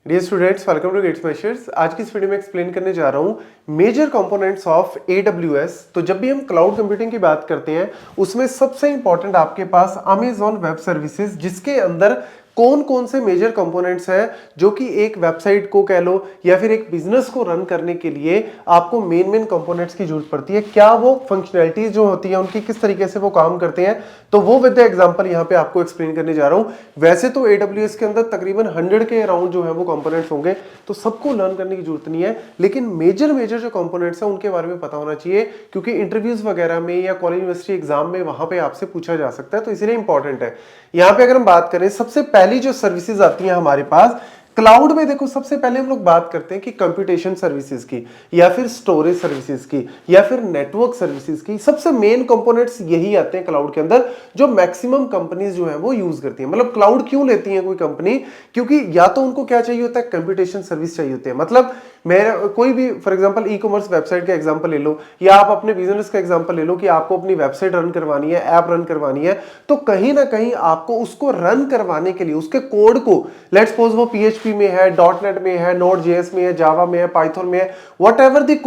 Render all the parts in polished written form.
Dear students, welcome to Gate Smashers. आज की इस वीडियो में एक्सप्लेन करने जा रहा हूं मेजर कंपोनेंट्स ऑफ AWS। तो जब भी हम क्लाउड कंप्यूटिंग की बात करते हैं उसमें सबसे इंपॉर्टेंट आपके पास अमेजॉन वेब सर्विसेज, जिसके अंदर कौन कौन से मेजर कंपोनेंट्स हैं जो कि एक वेबसाइट को कह लो या फिर एक बिजनेस को रन करने के लिए आपको मेन कंपोनेंट्स की जरूरत पड़ती है। क्या वो फंक्शनैलिटीज जो होती है उनकी किस तरीके से वो काम करते हैं, तो वो विद द एग्जांपल यहां पे आपको एक्सप्लेन करने जा रहा हूं। वैसे तो AWS के अंदर तकरीबन 100 के अराउंड जो है वो कंपोनेंट्स होंगे, तो सबको लर्न करने की जरूरत नहीं है, लेकिन मेजर जो कंपोनेंट्स हैं उनके बारे में पता होना चाहिए, क्योंकि इंटरव्यूज वगैरह में या कॉलेज यूनिवर्सिटी एग्जाम में वहां पे आपसे पूछा जा सकता है, तो इसलिए इंपॉर्टेंट है। यहां पे अगर हम बात करें, सबसे पहली जो सर्विसेज आती हैं हमारे पास क्लाउड में, देखो सबसे पहले हम लोग बात करते हैं कि कंप्यूटेशन सर्विसेज की या फिर स्टोरेज सर्विसेज की या फिर नेटवर्क सर्विसेज की। सबसे मेन कंपोनेंट्स यही आते हैं क्लाउड के अंदर, जो मैक्सिमम कंपनीज जो है वो यूज करती हैं। मतलब क्लाउड क्यों लेती है कोई कंपनी, क्योंकि या तो उनको क्या चाहिए होता है, कंप्यूटेशन सर्विस चाहिए होती है। मतलब मेरा कोई भी for example e commerce website का एग्जांपल ले लो, या आप अपने बिजनेस का एग्जांपल ले लो कि आपको अपनी वेबसाइट रन करवानी है, ऐप रन करवानी है, तो कहीं ना कहीं आपको उसको रन करवाने के लिए उसके कोड को, लेट्स सपोज वो PHP में है, .NET में है, Node.js में है, जावा में है, पाइथन में है, what ever the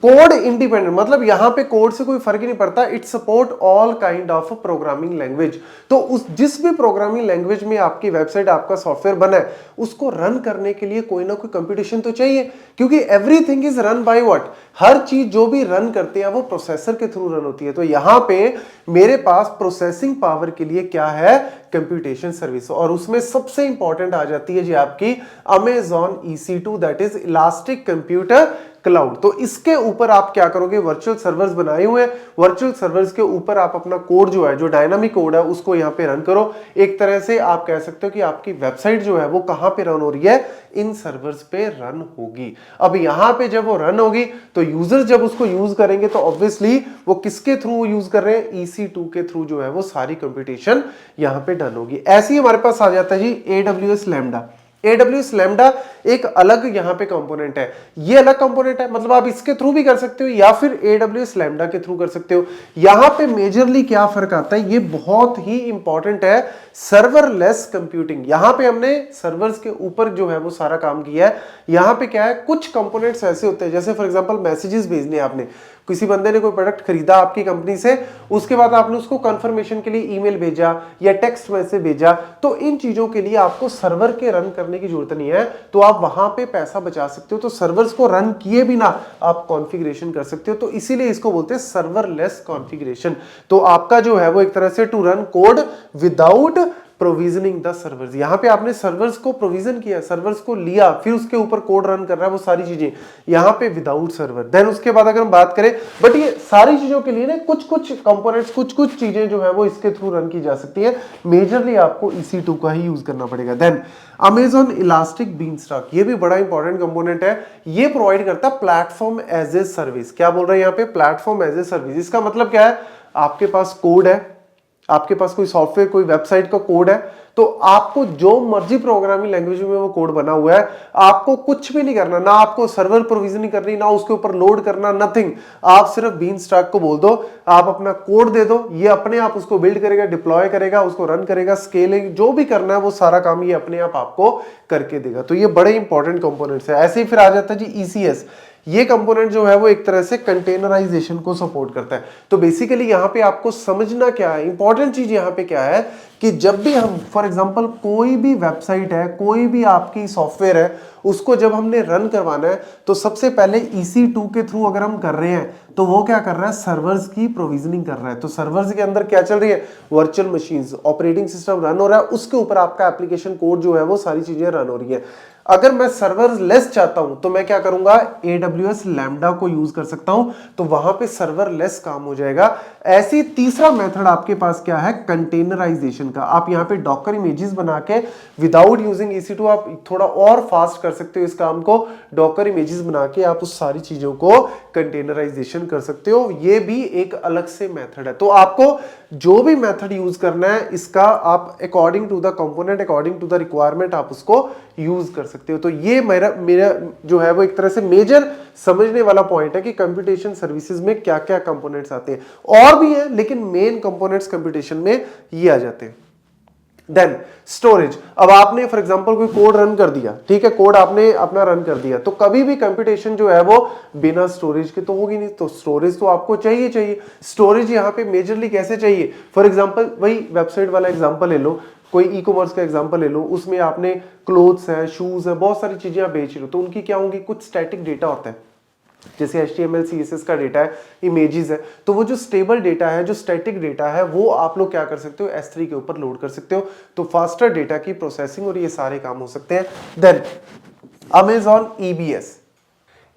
code independent, मतलब यहां पे कोड से कोई फर्क ही नहीं पड़ता। It support all kind of programming language. तो उस जिस भी प्रोग्रामिंग लैंग्वेज में आपकी वेबसाइट, आपका सॉफ्टवेयर बना है, उसको रन करने के लिए कोई ना कोई कंप्यूटेशन तो चाहिए, क्योंकि everything is run by what, हर चीज जो भी रन करते हैं वो प्रोसेसर के थ्रू रन होती है। तो यहां पे मेरे पास प्रोसेसिंग पावर के लिए क्या है, कंप्यूटेशन सर्विस, और उसमें सबसे इंपॉर्टेंट आ जाती है जी आपकी Amazon EC2, that is elastic computer cloud. तो इसके ऊपर आप क्या करोगे, वर्चुअल सर्वर्स बनाए हुए हैं, वर्चुअल सर्वर्स के ऊपर आप अपना कोड जो है, जो डायनामिक कोड है, उसको यहां पे रन करो। एक तरह से आप कह सकते हो कि आपकी वेबसाइट जो है वो कहां पे रन हो रही है, इन सर्वर्स पे रन होगी। अब यहां पे जब वो रन होगी तो यूजर्स जब उसको यूज करेंगे तो ऑब्वियसली वो किसके थ्रू यूज कर रहे हैं, EC2 के थ्रू जो है वो सारी कंप्यूटेशन यहां पे डन होगी। ऐसे ही हमारे पास आ जाता है जी AWS लैम्डा। AWS लैम्डा एक अलग यहां पे कंपोनेंट है, ये अलग कंपोनेंट है, मतलब आप इसके थ्रू भी कर सकते हो या फिर AWS लैम्डा के थ्रू कर सकते हो। यहां पे मेजरली क्या फर्क आता है, ये बहुत ही इंपॉर्टेंट है, सर्वरलेस कंप्यूटिंग। यहां पे हमने सर्वर्स के ऊपर जो है वो सारा काम किया है। यहां पे क्या है, कुछ कंपोनेंट्स ऐसे होते हैं, जैसे फॉर एग्जांपल मैसेजेस भेजने, आपने किसी बंदे ने कोई प्रोडक्ट खरीदा आपकी कंपनी से, उसके बाद आपने उसको कंफर्मेशन के लिए ईमेल भेजा या टेक्स्ट मैसेज भेजा, तो इन चीजों के लिए आपको सर्वर के रन करने की जरूरत नहीं है, तो आप वहां पे पैसा बचा सकते हो। तो सर्वर्स को रन किए बिना आप कॉन्फ़िगरेशन कर सकते हो, तो इसीलिए इसको बोलते हैं सर्वरलेस कॉन्फ़िगरेशन। तो आपका जो है वो एक तरह से to run code without provisioning the servers. यहां पे आपने सर्वर्स को प्रोविजन किया, सर्वर्स को लिया, फिर उसके ऊपर कोड रन कर रहा है, वो सारी चीजें यहां पे विदाउट सर्वर। देन उसके बाद अगर हम बात करें, बट ये सारी चीजों के लिए ना कुछ कंपोनेंट्स, कुछ चीजें जो है वो इसके थ्रू रन की जा सकती है। मेजरली आपको EC2 का ही यूज करना पड़ेगा। देन अमेजॉन इलास्टिक बीनस्टॉक, ये भी बड़ा इंपॉर्टेंट कंपोनेंट है। ये प्रोवाइड करता है प्लेटफॉर्म एज ए सर्विस। क्या बोल रहे हैं यहाँ पे, प्लेटफॉर्म एज ए सर्विस। इसका मतलब क्या है, आपके पास कोड है, आपके पास कोई सॉफ्टवेयर, कोई वेबसाइट का कोड है, तो आपको जो मर्जी प्रोग्रामिंग लैंग्वेज में वो कोड बना हुआ है, आपको कुछ भी नहीं करना, ना आपको सर्वर प्रोविजनिंग करनी, ना उसके ऊपर लोड करना, नथिंग। आप सिर्फ बीनस्टॉक को बोल दो, आप अपना कोड दे दो, ये अपने आप उसको बिल्ड करेगा, डिप्लॉय करेगा, उसको रन करेगा, स्केलिंग जो भी करना है वो सारा काम ये अपने आप आपको करके देगा। तो ये बड़े इंपॉर्टेंट कंपोनेंट्स है। ऐसे ही फिर आ जाता है जी ECS। ये कंपोनेंट जो है वो एक तरह से कंटेनराइजेशन को सपोर्ट करता है। तो बेसिकली यहां पे आपको समझना क्या है, इंपॉर्टेंट चीज यहां पे क्या है कि जब भी हम फॉर एग्जांपल कोई भी वेबसाइट है, कोई भी आपकी सॉफ्टवेयर है, उसको जब हमने रन करवाना है, तो सबसे पहले EC2 के थ्रू अगर हम कर रहे हैं, तो वो क्या कर रहा है, सर्वर्स की प्रोविजनिंग कर रहा है। तो सर्वर्स के अंदर क्या चल रही है, virtual machines, operating system run हो रहा है, उसके ऊपर आपका एप्लीकेशन कोड जो है वो सारी चीजें रन हो रही है। अगर मैं सर्वरलेस चाहता हूं तो मैं क्या करूंगा, AWS लैम्डा को यूज कर सकता हूं, तो वहां पे सर्वरलेस काम हो जाएगा। ऐसी तीसरा मेथड आपके पास क्या है, कंटेनराइजेशन का। आप यहां पे डॉकर इमेजेस बना के विदाउट यूजिंग EC2 आप थोड़ा और फास्ट कर सकते हो इस काम को। डॉकर इमेजेस बना के आप उस सारी चीजों को कंटेनराइजेशन कर सकते हो। ये भी एक अलग से मेथड है। तो आपको जो भी मेथड यूज करना है, इसका आप according to the component, according to the requirement आप उसको यूज कर सकते हो। तो ये मेरा जो है वो एक तरह से मेजर समझने वाला पॉइंट है कि कंप्यूटेशन सर्विसेज में क्या क्या कंपोनेंट्स आते हैं। और भी है, लेकिन मेन कंपोनेंट्स कंप्यूटेशन में ये आ जाते हैं। देन स्टोरेज, अब आपने फॉर एग्जांपल कोई कोड रन कर दिया, ठीक है, कोड आपने अपना रन कर दिया, तो कभी भी कंप्यूटेशन जो है वो बिना स्टोरेज के तो होगी नहीं, तो स्टोरेज तो आपको चाहिए चाहिए। स्टोरेज यहाँ पे मेजरली कैसे चाहिए, फॉर एग्जांपल वही वेबसाइट वाला एग्जांपल ले लो, कोई ई कॉमर्स का एग्जांपल ले लो, उसमें आपने क्लोथ्स है, शूज है, बहुत सारी चीजें आप बेच रहे हो, तो उनकी क्या होंगी, कुछ स्टैटिक डेटा होता है, जैसे HTML CSS का डेटा है, इमेजेस है, तो वो जो स्टेबल डेटा है, जो स्टैटिक डेटा है, वो आप लोग क्या कर सकते हो, S3 के ऊपर लोड कर सकते हो, तो फास्टर डेटा की प्रोसेसिंग और ये सारे काम हो सकते हैं। Then Amazon EBS,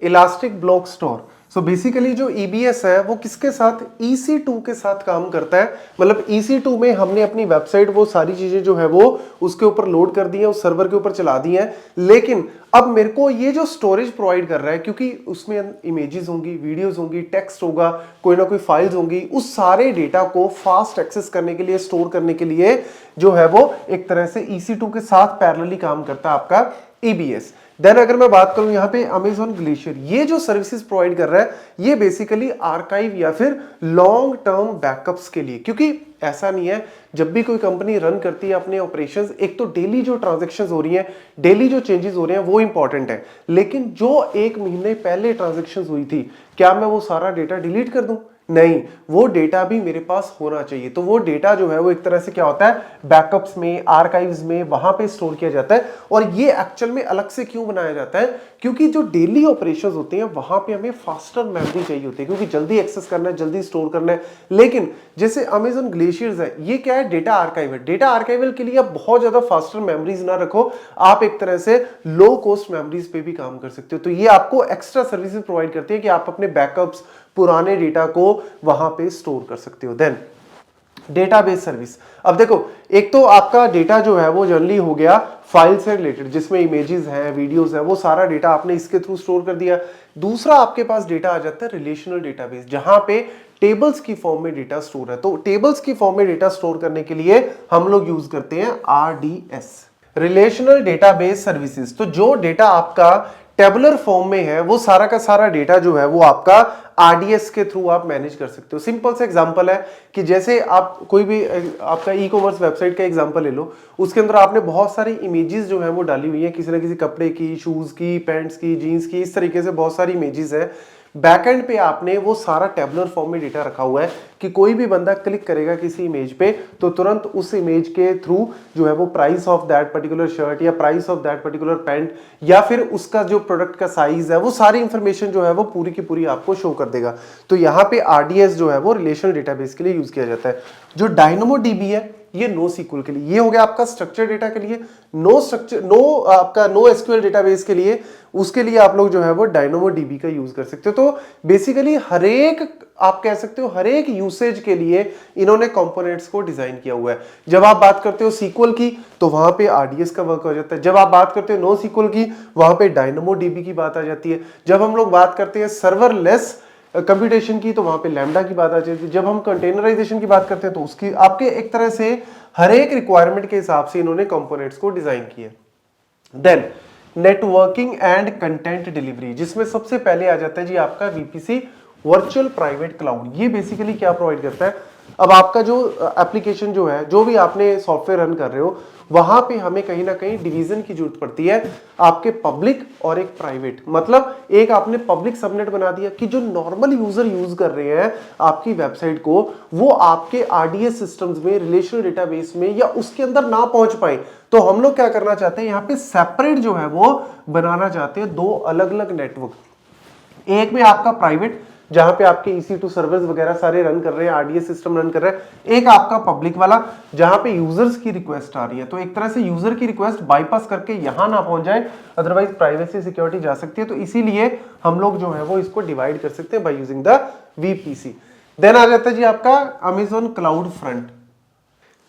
elastic block store. So basically जो EBS है वो किसके साथ, EC2 के साथ काम करता है, मतलब EC2 में हमने अपनी वेबसाइट वो सारी चीजें जो है वो उसके ऊपर लोड कर दी है, उस सर्वर के ऊपर चला दी है, लेकिन अब मेरे को ये जो स्टोरेज प्रोवाइड कर रहा है, क्योंकि उसमें इमेजेस होंगी, वीडियोस होंगी, टेक्स्ट होगा, कोई ना कोई फाइल्स होंगी, उस सारे डेटा को फास्ट एक्सेस करने के लिए, स्टोर करने के लिए जो है वो एक तरह से EC2 के साथ पैरेलली काम करता है आपका EBS। देन अगर मैं बात करूं यहाँ पे Amazon ग्लेशियर, ये जो सर्विसेज प्रोवाइड कर रहा है, ये बेसिकली आर्काइव या फिर लॉन्ग टर्म बैकअप्स के लिए, क्योंकि ऐसा नहीं है, जब भी कोई कंपनी रन करती है अपने ऑपरेशंस, एक तो डेली जो ट्रांजैक्शंस हो रही हैं, डेली जो चेंजेस हो रहे हैं वो इंपॉर्टेंट है, लेकिन जो एक महीने पहले ट्रांजैक्शंस हुई थी, क्या मैं वो सारा डेटा डिलीट कर दूं, नहीं, वो डेटा भी मेरे पास होना चाहिए। तो वो डेटा जो है वो एक तरह से क्या होता है, बैकअप्स में, आर्काइव्स में, वहां पे स्टोर किया जाता है। और ये एक्चुअल में अलग से क्यों बनाया जाता है, क्योंकि जो डेली ऑपरेशंस होते हैं वहां पे हमें फास्टर मेमोरी चाहिए होती है, क्योंकि जल्दी एक्सेस करना है, जल्दी स्टोर करना है। लेकिन जैसे Amazon ग्लेशियर्स है, ये क्या है, डेटा आर्काइव है। डेटा आर्काइवल के लिए आप बहुत ज्यादा फास्टर मेमोरीज ना रखो, आप एक तरह से लो कॉस्ट मेमोरीज पे भी काम कर सकते हो। तो ये आपको एक्स्ट्रा सर्विसेज प्रोवाइड करती है कि आप अपने बैकअप्स, पुराने डेटा को वहां पे स्टोर कर सकते हो। देन डेटाबेस सर्विस, अब देखो, एक तो आपका डेटा जो है वो जनरली हो गया फाइल से रिलेटेड, जिसमें इमेजेस हैं, वीडियोस हैं, वो सारा डेटा आपने इसके थ्रू स्टोर कर दिया। दूसरा आपके पास डेटा आ जाता है रिलेशनल डेटाबेस, जहां पे टेबल्स की फॉर्म में डेटा स्टोर है। तो टेबल्स की फॉर्म में डेटा स्टोर करने के लिए हम लोग यूज करते हैं RDS, रिलेशनल डेटाबेस सर्विसेज। तो जो डेटा आपका टेबुलर फॉर्म में है, वो सारा का सारा डेटा जो है वो आपका RDS के थ्रू आप मैनेज कर सकते हो। सिंपल सा एग्जांपल है कि जैसे आप कोई भी आपका ई कॉमर्स वेबसाइट का एग्जांपल ले लो, उसके अंदर आपने बहुत सारी इमेजेस जो है वो डाली हुई है, किसी ना किसी कपड़े की, शूज की, पैंट्स की, जीन्स की, इस तरीके से बहुत सारी इमेजेस है। बैकएंड पे आपने वो सारा टेबुलर फॉर्म में डेटा रखा हुआ है कि कोई भी बंदा क्लिक करेगा किसी इमेज पे तो तुरंत उस इमेज के थ्रू जो है वो price of that particular shirt या price of that particular pant या फिर उसका जो प्रोडक्ट का साइज है, वो सारी इंफॉर्मेशन जो है वो पूरी की पूरी आपको शो कर देगा। तो यहाँ पे RDS जो है वो रिलेशनल डेटाबेस के लिए यूज किया जाता है। जो DynamoDB है, ये NoSQL के लिए, ये हो गया आपका स्ट्रक्चर डेटा के लिए। आपका NoSQL डेटाबेस के लिए, उसके लिए आप लोग जो है वो DynamoDB का यूज कर सकते हो। तो बेसिकली हर एक, आप कह सकते हो हर एक यूसेज के लिए इन्होंने कंपोनेंट्स को डिजाइन किया हुआ है। जब आप बात करते हो SQL की तो वहां पे RDS का वर्क हो जाता है, जब आप बात करते हो NoSQL की वहां पे DynamoDB की बात आ जाती है, जब हम लोग बात करते हैं सर्वरलेस कंप्यूटेशन की तो वहां पे लैम्डा की बात आ जाती है, जब हम कंटेनराइजेशन की बात करते हैं तो उसकी, आपके एक तरह से हर एक रिक्वायरमेंट के हिसाब से इन्होंने कंपोनेंट्स को डिजाइन किया। Then networking and content delivery, जिसमें सबसे पहले आ जाता है जी आपका VPC, वर्चुअल प्राइवेट क्लाउड। ये बेसिकली क्या प्रोवाइड करता है, अब आपका जो एप्लीकेशन जो है, जो भी आपने सॉफ्टवेयर रन कर रहे हो, वहां पे हमें कहीं ना कहीं डिवीजन की जरूरत पड़ती है, आपके पब्लिक और एक प्राइवेट। मतलब एक आपने पब्लिक सबनेट बना दिया कि जो नॉर्मल यूजर यूज कर रहे हैं आपकी वेबसाइट को, वो आपके RDS सिस्टम्स में, रिलेशनल डेटाबेस में या उसके अंदर ना पहुंच पाए, तो हम लोग क्या करना चाहते हैं, यहाँ पे सेपरेट जो है वो बनाना चाहते हैं दो अलग अलग नेटवर्क। एक में आपका प्राइवेट, जहां पे आपके EC2 सर्वर्स वगैरह सारे रन कर रहे हैं, RDS सिस्टम रन कर रहे हैं। एक आपका पब्लिक वाला, जहां पे यूजर्स की रिक्वेस्ट आ रही है, तो एक तरह से यूजर की रिक्वेस्ट बाईपास करके यहां ना पहुंच जाए, अदरवाइज प्राइवेसी सिक्योरिटी जा सकती है। तो इसीलिए हम लोग जो है वो इसको डिवाइड कर सकते हैं by using the VPC। Then आ जाता है जी आपका Amazon cloud front.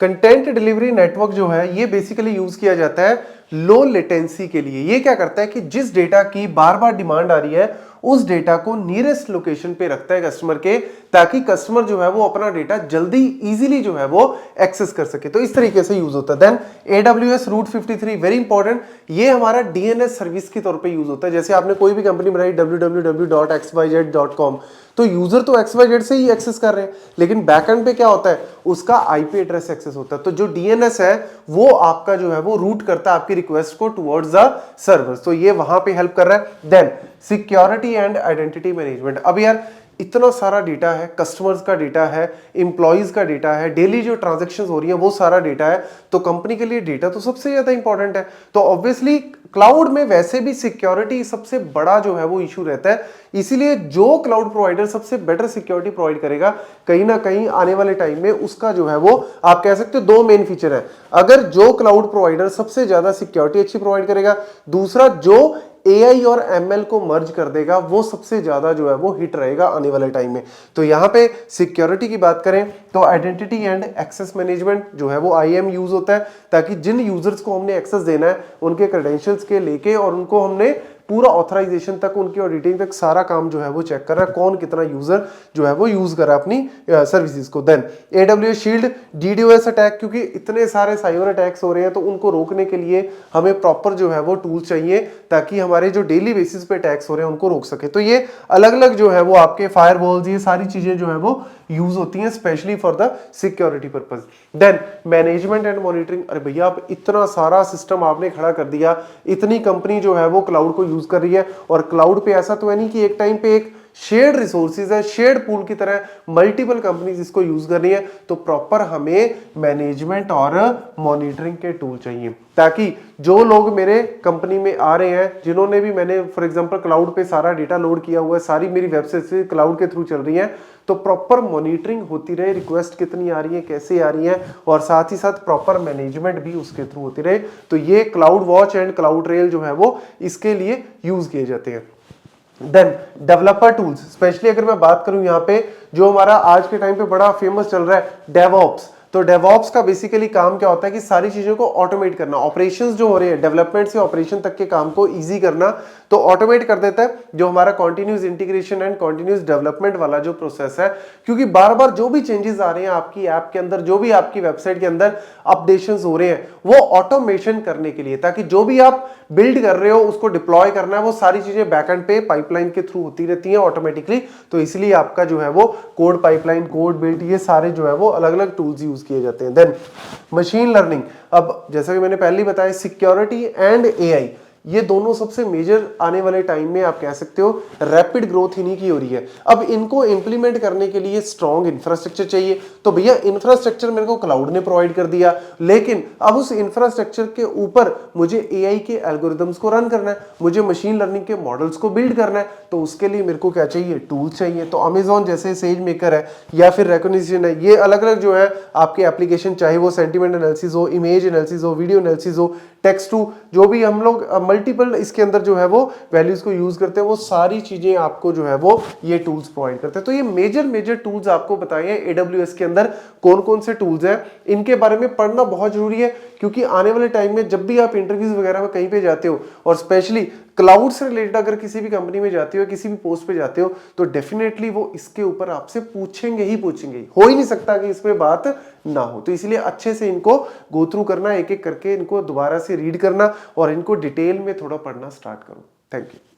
Content delivery network जो है ये बेसिकली यूज किया जाता है लो लेटेंसी के लिए। ये क्या करता है कि जिस डेटा की बार बार डिमांड आ रही है उस डेटा को नियरेस्ट लोकेशन पे रखता है कस्टमर के, ताकि कस्टमर जो है वो अपना डेटा जल्दी इजीली जो है वो एक्सेस कर सके। तो इस तरीके से यूज होता है। Then AWS route 53 very important, ये हमारा DNS सर्विस के तौर पे यूज होता है। जैसे आपने कोई भी कंपनी बनाई www.xyz.com, तो यूजर तो XYZ से ही एक्सेस कर रहे हैं, लेकिन बैकएंड पे क्या होता है, उसका IP एड्रेस एक्सेस होता है। तो जो DNS है वो आपका जो है वो रूट करता है आपकी रिक्वेस्ट को टुवर्ड्स द सर्वर, तो ये वहां पे हेल्प कर रहा है। Then security and identity management. अब यार इतना सारा डेटा है, कस्टमर्स का डेटा है, एम्प्लॉइज का डेटा है, डेली जो ट्रांजैक्शंस हो रही है वो सारा डेटा है, तो कंपनी के लिए डेटा तो सबसे ज्यादा इंपॉर्टेंट है। तो ऑब्वियसली क्लाउड में वैसे भी सिक्योरिटी सबसे बड़ा जो है वो इशू रहता है, इसीलिए जो क्लाउड प्रोवाइडर सबसे बेटर सिक्योरिटी प्रोवाइड करेगा, कहीं ना कहीं आने वाले टाइम में उसका जो है वो आप कह सकते हो दो मेन फीचर है। अगर जो क्लाउड प्रोवाइडर सबसे ज्यादा सिक्योरिटी अच्छी प्रोवाइड करेगा, दूसरा जो AI और ML को मर्ज कर देगा, वो सबसे ज्यादा जो है वो हिट रहेगा आने वाले टाइम में। तो यहाँ पे सिक्योरिटी की बात करें तो आइडेंटिटी एंड एक्सेस मैनेजमेंट जो है वो IAM यूज होता है, ताकि जिन यूजर्स को हमने एक्सेस देना है उनके क्रेडेंशियल्स के लेके और उनको हमने पूरा ऑथराइजेशन तक, उनकी ऑडिटिंग तक सारा काम जो है वो चेक कर रहा है, कौन कितना यूजर जो है वो यूज कर रहा है अपनी सर्विसेज को। Then AWS shield DDoS attack, क्योंकि इतने सारे साइबर अटैक्स हो रहे हैं तो उनको रोकने के लिए हमें प्रॉपर जो है वो टूल चाहिए, ताकि हमारे जो डेली बेसिस पे अटैक्स हो रहे हैं उनको रोक सके। तो ये अलग अलग जो है वो आपके फायरवॉल्स, ये सारी चीजें जो है वो यूज होती हैं specially for the security purpose. Then management and monitoring. अरे भैया आप इतना सारा सिस्टम आपने खड़ा कर दिया, इतनी कंपनी जो है वो क्लाउड को यूज कर रही है, और क्लाउड पे ऐसा तो है नहीं कि एक टाइम पे एक शेयर्ड रिसोर्सेज है, शेयर्ड पूल की तरह मल्टीपल कंपनीज इसको यूज कर रही है, तो प्रॉपर हमें मैनेजमेंट और मॉनिटरिंग के टूल चाहिए, ताकि जो लोग मेरे कंपनी में आ रहे हैं, जिन्होंने भी मैंने फॉर एग्जांपल क्लाउड पे सारा डेटा लोड किया हुआ है, सारी मेरी वेबसाइट से क्लाउड के थ्रू चल रही है, तो प्रॉपर मॉनिटरिंग होती रहे, रिक्वेस्ट कितनी आ रही है, कैसे आ रही है, और साथ ही साथ प्रॉपर मैनेजमेंट भी उसके थ्रू होती रहे। तो ये cloud watch and cloud rail जो है वो इसके लिए यूज किए जाते हैं। देन डेवलपर टूल्स, स्पेशली अगर मैं बात करूं यहाँ पे जो हमारा आज के टाइम पे बड़ा फेमस चल रहा है डेवऑप्स। तो डेवऑप्स का बेसिकली काम क्या होता है कि सारी चीजों को ऑटोमेट करना, ऑपरेशंस जो हो रहे हैं डेवलपमेंट से ऑपरेशन तक के काम को इजी करना, तो ऑटोमेट कर देता है जो हमारा continuous integration and continuous development वाला जो प्रोसेस है। क्योंकि बार बार जो भी चेंजेस आ रहे हैं आपकी ऐप के अंदर, जो भी आपकी वेबसाइट के अंदर अपडेशंस हो रहे हैं, वो ऑटोमेशन करने के लिए, ताकि जो भी आप बिल्ड कर रहे हो उसको डिप्लॉय करना है, वो सारी चीजें बैकएंड पे पाइपलाइन के थ्रू होती रहती हैं ऑटोमेटिकली। तो इसलिए आपका जो है वो कोड पाइपलाइन, कोड बिल्ड, ये सारे जो है वो अलग अलग टूल्स यूज किए जाते हैं। Then machine learning. अब जैसा कि मैंने पहले ही बताया, सिक्योरिटी एंड AI ये दोनों सबसे मेजर आने वाले टाइम में आप कह सकते हो रैपिड ग्रोथ इन्हीं की हो रही है। अब इनको इंप्लीमेंट करने के लिए स्ट्रॉन्ग इंफ्रास्ट्रक्चर चाहिए। तो भैया इंफ्रास्ट्रक्चर मेरे को क्लाउड ने प्रोवाइड कर दिया, लेकिन अब उस इंफ्रास्ट्रक्चर के ऊपर मुझे AI के एल्गोरिदम्स को रन करना है, मुझे मशीन लर्निंग के मॉडल्स को बिल्ड करना है, तो उसके लिए मेरे को क्या चाहिए, टूल्स चाहिए। तो अमेजॉन जैसे सेज मेकर है या फिर रेकॉग्निशन है, ये अलग अलग जो है आपके एप्लीकेशन, चाहे वो सेंटिमेंट एनालिसिस हो, इमेज एनालिसिस हो, वीडियो एनालिसिस हो, टेक्स्ट टू, जो भी हम लोग मल्टीपल इसके अंदर जो है वो वैल्यूज को यूज करते हैं, वो सारी चीजें आपको जो है वो ये टूल्स प्रोवाइड करते हैं। तो ये मेजर टूल्स आपको बताए हैं AWS के अंदर कौन कौन से टूल्स हैं, इनके बारे में पढ़ना बहुत जरूरी है, क्योंकि आने वाले टाइम में जब भी आप इंटरव्यूज वगैरह में कहीं पे जाते हो, और स्पेशली क्लाउड से रिलेटेड अगर किसी भी कंपनी में जाते हो, किसी भी पोस्ट पे जाते हो, तो डेफिनेटली वो इसके ऊपर आपसे पूछेंगे ही पूछेंगे, हो ही नहीं सकता कि इसमें बात ना हो। तो इसलिए अच्छे से इनको गो थ्रू करना, एक एक करके इनको दोबारा से रीड करना और इनको डिटेल में थोड़ा पढ़ना स्टार्ट करो। Thank you.